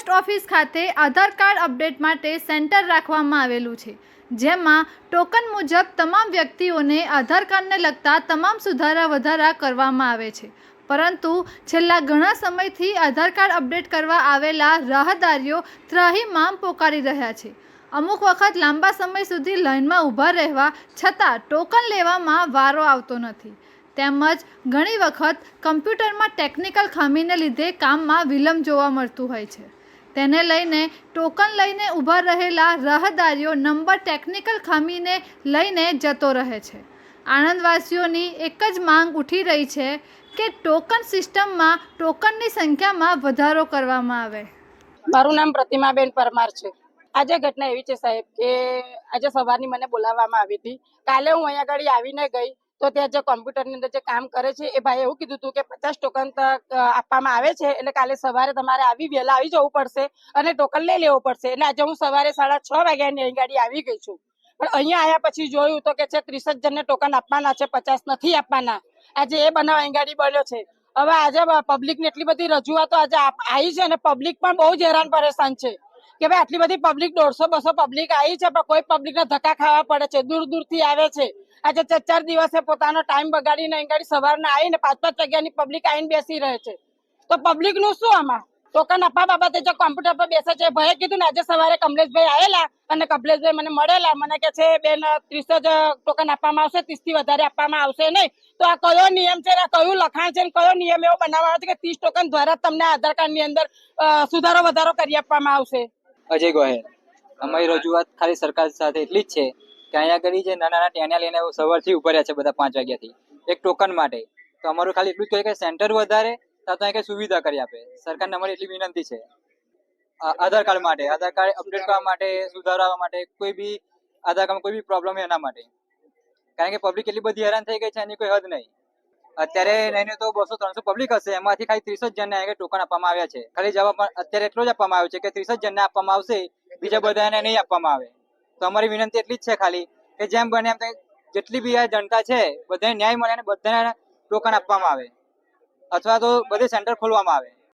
Post office ખાતે આધાર card update માટે centre રાખવામાં આવેલું છે, જેમાં ટોકન મુજબ તમામ વ્યક્તિઓને આધાર કાર્ડને લગતા તમામ સુધારા વધારા કરવામાં આવે છે. પરંતુ છેલ્લા ઘણા સમયથી આધાર કાર્ડ અપડેટ કરવા આવેલા રાહદારીઓ ત્રાહિમામ પોકારી રહ્યા છે. અમુક વખત લાંબા સમય સુધી લાઇનમાં ઊભા રહેવા છતાં ટોકન લેવામાં વારો આવતો નથી. તેમજ ઘણી વખત કમ્પ્યુટરમાં ટેકનિકલ ખામીને લીધે કામમાં વિલંબ જોવા મળતું હોય છે. તેને લઈને ટોકન લઈને ઊભા રહેલા રાહદારીઓ નંબર ટેકનિકલ ખામીને લઈને જતો રહે છે. આણંદવાસીઓની એક જ માંગ ઉઠી રહી છે કે ટોકન સિસ્ટમમાં ટોકનની સંખ્યામાં વધારો કરવામાં આવે. મારું નામ પ્રતિમાબેન પરમાર છે. આજે ઘટના એવી છે સાહેબ કે આજે સવારની મને બોલાવવામાં આવી હતી. કાલે હું અહીંયા આગળ આવીને ગઈ તો ત્યાં જે કોમ્પ્યુટરની અંદર જે કામ કરે છે એ ભાઈ એવું કીધું હતું કે 50 ટોકન આપવામાં આવે છે, એટલે કાલે સવારે તમારે વહેલા આવી જવું પડશે અને ટોકન લઈ લેવું પડશે. એટલે આજે હું સવારે 6:30 વાગ્યાની અહીં ગાડી આવી ગઈ છું. પણ અહીંયા આવ્યા પછી જોયું તો કે છે 30 જણને ટોકન આપવાના છે, 50 નથી આપવાના. આજે એ બનાવ અહીં ગાડી બન્યો છે. હવે આજે પબ્લિકની એટલી બધી રજૂઆતો આજે આવી છે અને પબ્લિક પણ બહુ જ હેરાન પરેશાન છે કે ભાઈ આટલી બધી પબ્લિક 150-200 પબ્લિક આવી છે, પણ કોઈ પબ્લિકને ધક્કા ખાવા પડે છે, દૂર દૂરથી આવે છે. આજે 4 દિવસે પોતાનો ટાઈમ બગાડીને અહીં ગાડી સવારના આવીને 5-5 વાગ્યાની પબ્લિક આવીને બેસી રહે છે. તો પબ્લિક નું શું આમાં? ટોકન આપવા બાબતે જે કોમ્પ્યુટર પર બેસે છે ભાઈએ કીધું ને આજે સવારે કમલેશભાઈ આવેલા અને કમલેશભાઈ મને મળેલા, મને કે છે બેન 30 જ ટોકન આપવામાં આવશે, 30 થી વધારે આપવામાં આવશે નહીં. તો આ કયો નિયમ છે, આ કયું લખાણ છે, કયો નિયમ એવો બનાવવાનો છે કે 30 ટોકન દ્વારા તમને આધાર કાર્ડ ની અંદર સુધારો વધારો કરી આપવામાં આવશે? અજય ગોહેલ. અમારી રજૂઆત ખાલી સરકાર સાથે એટલી જ છે કે અહીંયા આગળ જે નાના ટેનિયા લઈને સવારથી ઉભા રહ્યા છે બધા 5 વાગ્યાથી એક ટોકન માટે. તો અમારું ખાલી એટલું જ કહે કે સેન્ટર વધારે તો અહીં કઈ સુવિધા કરી આપે. સરકારને અમારી એટલી વિનંતી છે આધાર કાર્ડ માટે, આધાર કાર્ડ અપડેટ કરવા માટે, સુધારવા માટે, કોઈ બી આધાર કાર્ડ કોઈ બી પ્રોબ્લેમ એના માટે. કારણ કે પબ્લિક એટલી બધી હેરાન થઈ ગઈ છે એની કોઈ હદ નહીં. અત્યારે નહીં તો 200-300 પબ્લિક હશે, એમાંથી ખાલી 30 જ જણને ટોકન આપવામાં આવ્યા છે. ખાલી જવાબ અત્યારે એટલો જ આપવામાં આવ્યો છે કે 30 જ જણને આપવામાં આવશે, બીજા બધાને નહીં આપવામાં આવે. તો અમારી વિનંતી એટલી જ છે ખાલી કે જેમ બને એમ જેટલી બી આ જનતા છે બધાને ન્યાય મળે અને બધાને ટોકન આપવામાં આવે અથવા તો બધે સેન્ટર ખોલવામાં આવે.